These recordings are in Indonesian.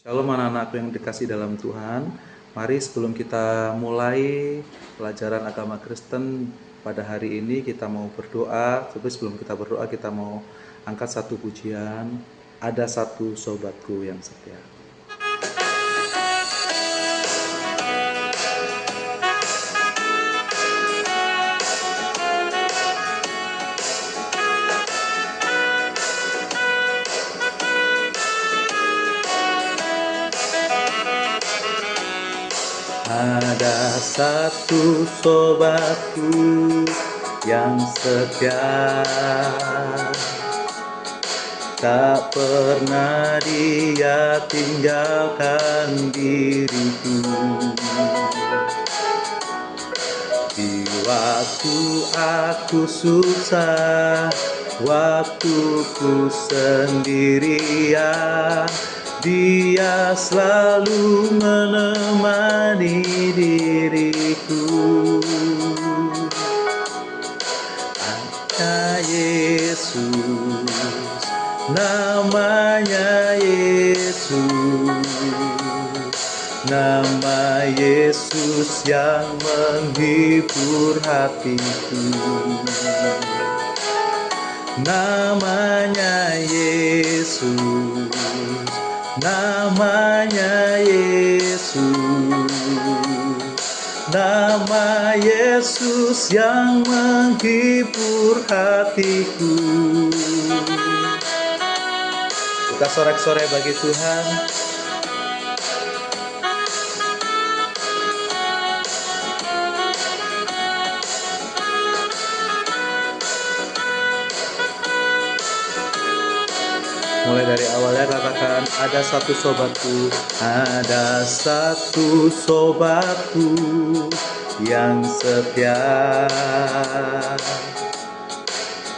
Shalom anak-anakku yang dikasih dalam Tuhan. Mari sebelum kita mulai pelajaran agama Kristen pada hari ini kita mau berdoa. Tapi sebelum kita berdoa kita mau angkat satu pujian. Ada satu sobatku yang setia. Ada satu sobatku yang setia, tak pernah dia tinggalkan diriku. Di waktu aku susah, waktuku sendirian, dia selalu menemani diriku. Hanya Yesus, namanya Yesus, nama Yesus yang menghibur hatiku. Namanya Yesus, namanya Yesus, nama Yesus yang menghibur hatiku. Kita sorak-sorai bagi Tuhan. Mulai dari awalnya katakan, ada satu sobatku, ada satu sobatku yang setia,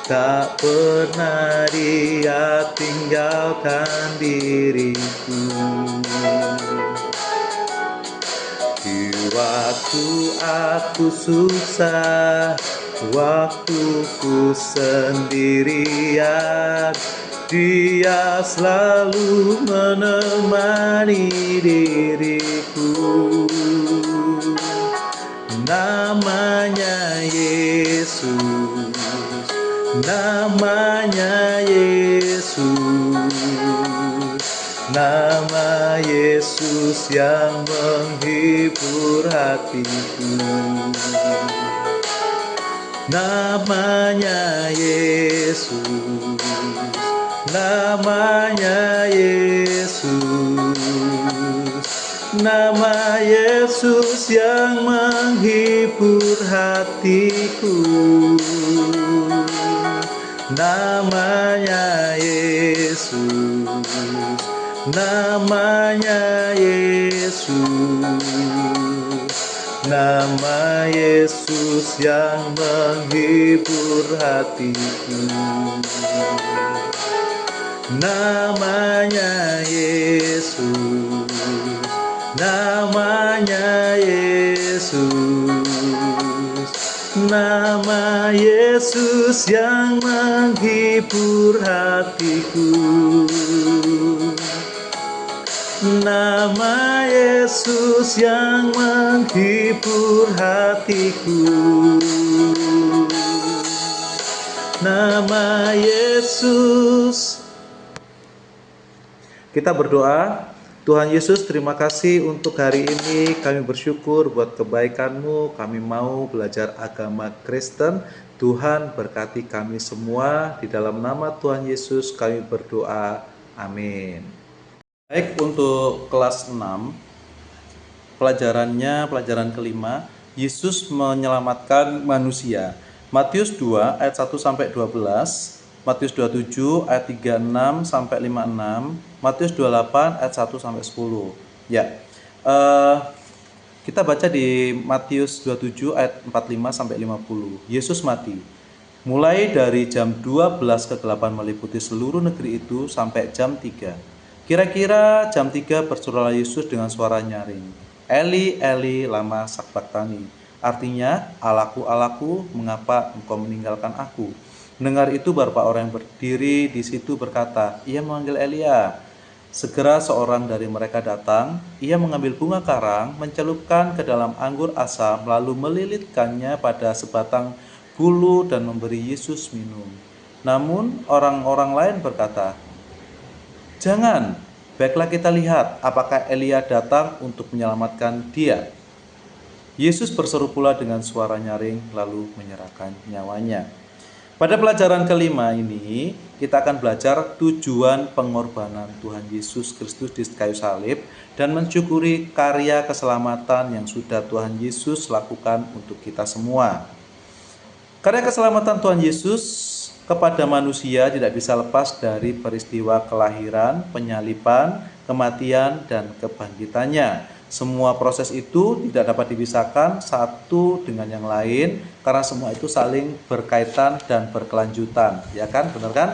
tak pernah dia tinggalkan diriku. Di waktu aku susah, waktuku sendirian, dia selalu menemani diriku. Namanya Yesus, namanya Yesus, nama Yesus yang menghibur hatiku. Namanya Yesus, namanya Yesus, nama Yesus yang menghibur hatiku. Namanya Yesus, namanya Yesus, nama Yesus yang menghibur hatiku. Namanya Yesus, namanya Yesus, nama Yesus yang menghibur hatiku. Nama Yesus yang menghibur hatiku. Nama Yesus. Kita berdoa. Tuhan Yesus, terima kasih untuk hari ini. Kami bersyukur buat kebaikan-Mu. Kami mau belajar agama Kristen. Tuhan berkati kami semua. Di dalam nama Tuhan Yesus kami berdoa. Amin. Baik, untuk kelas 6, pelajaran kelima, Yesus menyelamatkan manusia. Matius 2 ayat 1 sampai 12, Matius 27 ayat 36 sampai 56, Matius 28 ayat 1 sampai 10. Ya. Kita baca di Matius 27 ayat 45 sampai 50. Yesus mati. Mulai dari jam 12 kegelapan meliputi seluruh negeri itu sampai jam 3. Kira-kira jam 3 berserulah Yesus dengan suara nyaring. Eli, Eli, lama sabachthani. Artinya, Allahku, Allahku, mengapa engkau meninggalkan aku? Mendengar itu beberapa orang yang berdiri di situ berkata, ia memanggil Elia. Segera seorang dari mereka datang, ia mengambil bunga karang, mencelupkan ke dalam anggur asam, lalu melilitkannya pada sebatang bulu dan memberi Yesus minum. Namun orang-orang lain berkata, "Jangan, baiklah kita lihat apakah Elia datang untuk menyelamatkan dia." Yesus berseru pula dengan suara nyaring lalu menyerahkan nyawanya. Pada pelajaran kelima ini, kita akan belajar tujuan pengorbanan Tuhan Yesus Kristus di kayu salib dan mensyukuri karya keselamatan yang sudah Tuhan Yesus lakukan untuk kita semua. Karya keselamatan Tuhan Yesus kepada manusia tidak bisa lepas dari peristiwa kelahiran, penyaliban, kematian, dan kebangkitannya. Semua proses itu tidak dapat dipisahkan satu dengan yang lain karena semua itu saling berkaitan dan berkelanjutan, ya kan? Benar kan?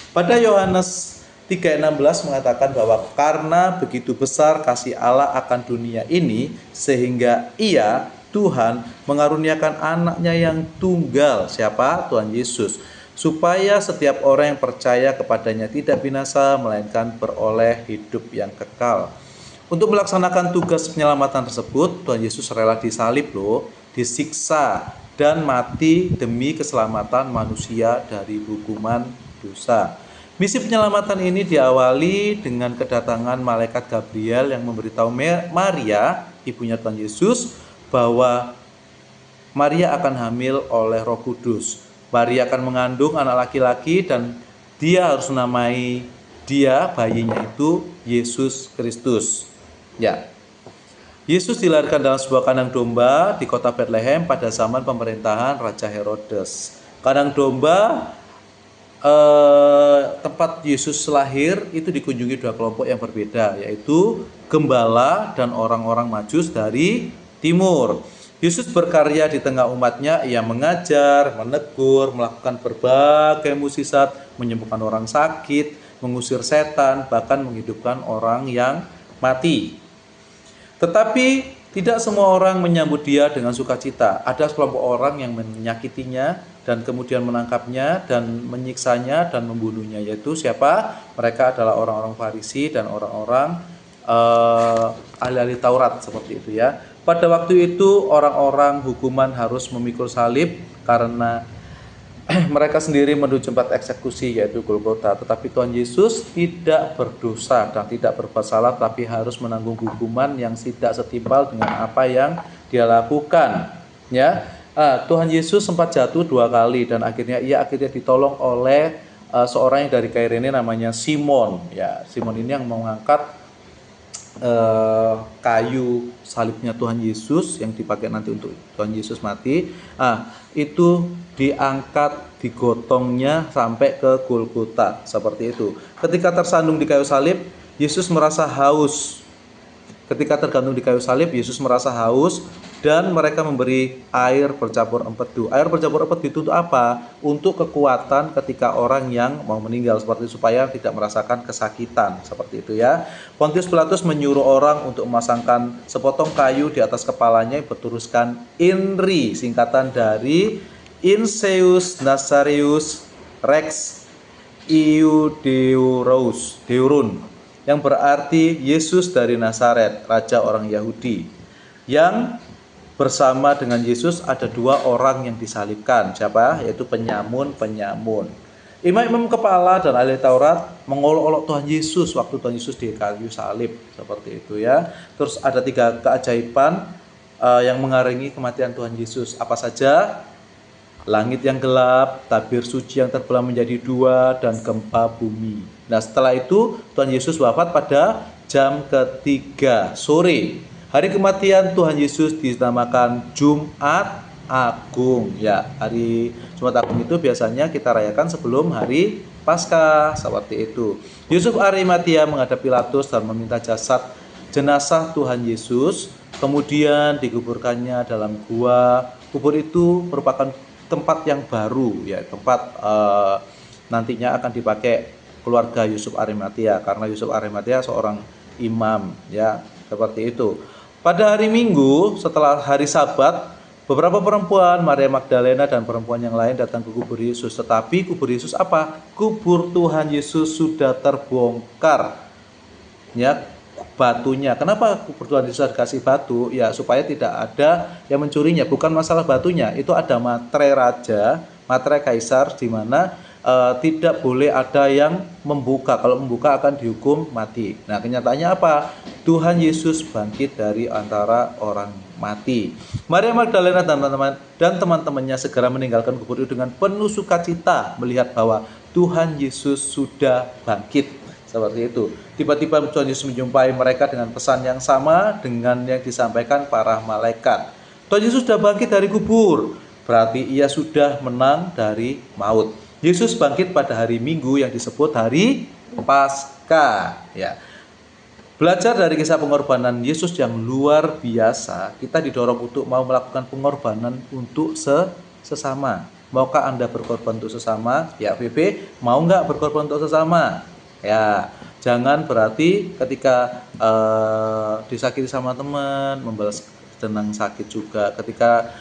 Pada Yohanes 3:16 mengatakan bahwa karena begitu besar kasih Allah akan dunia ini sehingga Ia, Tuhan, mengaruniakan anaknya yang tunggal. Siapa? Tuhan Yesus, supaya setiap orang yang percaya kepadanya tidak binasa melainkan beroleh hidup yang kekal. Untuk melaksanakan tugas penyelamatan tersebut, Tuhan Yesus rela disalib disiksa dan mati demi keselamatan manusia dari hukuman dosa. Misi penyelamatan ini diawali dengan kedatangan malaikat Gabriel yang memberitahu Maria, ibunya Tuhan Yesus, bahwa Maria akan hamil oleh Roh Kudus. Maria akan mengandung anak laki-laki dan dia harus menamai bayinya itu Yesus Kristus. Ya, Yesus dilahirkan dalam sebuah kandang domba di kota Bethlehem pada zaman pemerintahan Raja Herodes. Kandang domba tempat Yesus lahir itu dikunjungi dua kelompok yang berbeda, yaitu gembala dan orang-orang Majus dari timur. Yesus berkarya di tengah umatnya, ia mengajar, menegur, melakukan berbagai mukjizat, menyembuhkan orang sakit, mengusir setan, bahkan menghidupkan orang yang mati. Tetapi tidak semua orang menyambut dia dengan sukacita. Ada sekelompok orang yang menyakitinya dan kemudian menangkapnya dan menyiksanya dan membunuhnya. Yaitu siapa? Mereka adalah orang-orang Farisi dan orang-orang ahli-ahli Taurat seperti itu ya. Pada waktu itu orang-orang hukuman harus memikul salib karena mereka sendiri menuju tempat eksekusi yaitu Golgota. Tetapi Tuhan Yesus tidak berdosa dan tidak berbuat salah, tapi harus menanggung hukuman yang tidak setimpal dengan apa yang dia lakukan. Ya, Tuhan Yesus sempat jatuh 2 kali dan akhirnya ditolong oleh seorang yang dari Kairene namanya Simon. Ya, Simon ini yang mengangkat kayu salibnya Tuhan Yesus yang dipakai nanti untuk Tuhan Yesus mati. Itu diangkat, digotongnya sampai ke Golgota seperti itu. Ketika tersandung di kayu salib, Yesus merasa haus. Ketika tergantung di kayu salib, Yesus merasa haus dan mereka memberi air bercampur empedu. Air bercampur empedu itu untuk apa? Untuk kekuatan ketika orang yang mau meninggal, seperti supaya tidak merasakan kesakitan, seperti itu ya. Pontius Pilatus menyuruh orang untuk memasangkan sepotong kayu di atas kepalanya yang bertuliskan INRI, singkatan dari Inseus Nazareus Rex Iudeurun, yang berarti Yesus dari Nazaret, raja orang Yahudi. Yang bersama dengan Yesus ada 2 orang yang disalibkan. Siapa? Yaitu penyamun. Imam-imam kepala dan ahli Taurat mengolok-olok Tuhan Yesus waktu Tuhan Yesus di kayu salib, seperti itu ya. Terus ada 3 keajaiban yang mengarengi kematian Tuhan Yesus. Apa saja? Langit yang gelap, tabir suci yang terbelah menjadi 2, dan gempa bumi. Nah, setelah itu Tuhan Yesus wafat pada jam ketiga sore. Hari kematian Tuhan Yesus dinamakan Jumat Agung. Ya, hari Jumat Agung itu biasanya kita rayakan sebelum hari Paskah, seperti itu. Yusuf Arimatia menghadap Pilatus dan meminta jenazah Tuhan Yesus, kemudian dikuburkannya dalam gua. Kubur itu merupakan tempat yang baru, ya, tempat nantinya akan dipakai keluarga Yusuf Arimatia, karena Yusuf Arimatia seorang imam, ya, seperti itu. Pada hari Minggu setelah hari Sabat, beberapa perempuan, Maria Magdalena dan perempuan yang lain datang ke kubur Yesus. Tetapi kubur Yesus apa? Kubur Tuhan Yesus sudah terbongkar. ya batunya. Kenapa kebutuhan Yesus dikasih batu? Ya supaya tidak ada yang mencurinya. Bukan masalah batunya, itu ada materai raja, materai kaisar, di mana tidak boleh ada yang membuka. Kalau membuka akan dihukum mati. Nah, kenyataannya apa? Tuhan Yesus bangkit dari antara orang mati. Maria Magdalena dan teman-temannya segera meninggalkan kubur itu dengan penuh sukacita melihat bahwa Tuhan Yesus sudah bangkit. Seperti itu. Tiba-tiba Tuhan Yesus menjumpai mereka dengan pesan yang sama dengan yang disampaikan para malaikat. Tuhan Yesus sudah bangkit dari kubur, berarti ia sudah menang dari maut. Yesus bangkit pada hari Minggu yang disebut hari Paskah. Ya. Belajar dari kisah pengorbanan Yesus yang luar biasa, kita didorong untuk mau melakukan pengorbanan untuk sesama. Maukah Anda berkorban untuk sesama? Ya, VP, mau nggak berkorban untuk sesama? Ya, jangan berarti ketika disakiti sama teman, membalas dengan sakit juga. Ketika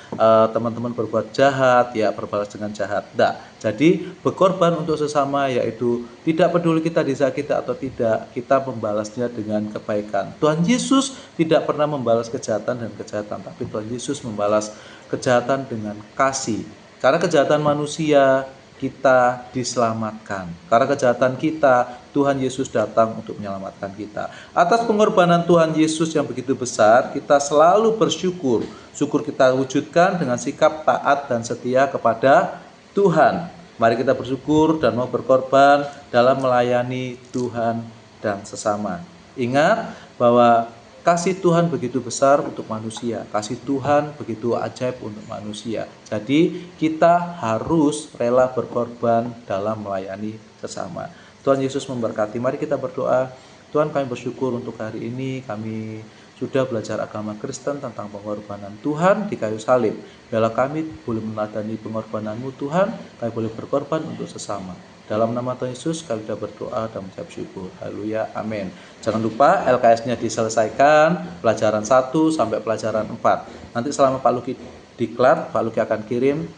teman-teman berbuat jahat, ya berbalas dengan jahat. Nah, jadi berkorban untuk sesama, yaitu tidak peduli kita disakiti atau tidak, kita membalasnya dengan kebaikan. Tuhan Yesus tidak pernah membalas kejahatan dan kejahatan, tapi Tuhan Yesus membalas kejahatan dengan kasih. Karena kejahatan manusia, kita diselamatkan. Karena kejahatan kita, Tuhan Yesus datang untuk menyelamatkan kita. Atas pengorbanan Tuhan Yesus yang begitu besar, kita selalu bersyukur. Syukur kita wujudkan dengan sikap taat dan setia kepada Tuhan. Mari kita bersyukur dan mau berkorban dalam melayani Tuhan dan sesama. Ingat bahwa kasih Tuhan begitu besar untuk manusia. Kasih Tuhan begitu ajaib untuk manusia. Jadi kita harus rela berkorban dalam melayani sesama. Tuhan Yesus memberkati. Mari kita berdoa. Tuhan, kami bersyukur untuk hari ini. Kami sudah belajar agama Kristen tentang pengorbanan Tuhan di kayu salib. Biarlah kami boleh meneladani pengorbanan-Mu Tuhan. Kami boleh berkorban untuk sesama. Dalam nama Tuhan Yesus kami sudah berdoa dan mengucap syukur. Haleluya, amin. Jangan lupa LKS-nya diselesaikan, pelajaran 1 sampai pelajaran 4. Nanti selama Pak Luki diklat, Pak Luki akan kirim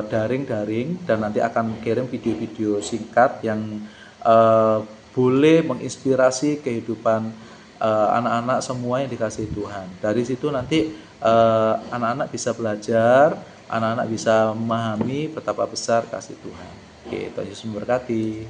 daring-daring dan nanti akan kirim video-video singkat yang boleh menginspirasi kehidupan anak-anak semua yang dikasihi Tuhan. Dari situ nanti anak-anak bisa belajar, anak-anak bisa memahami betapa besar kasih Tuhan. Oke, Tuhan Yesus memberkati.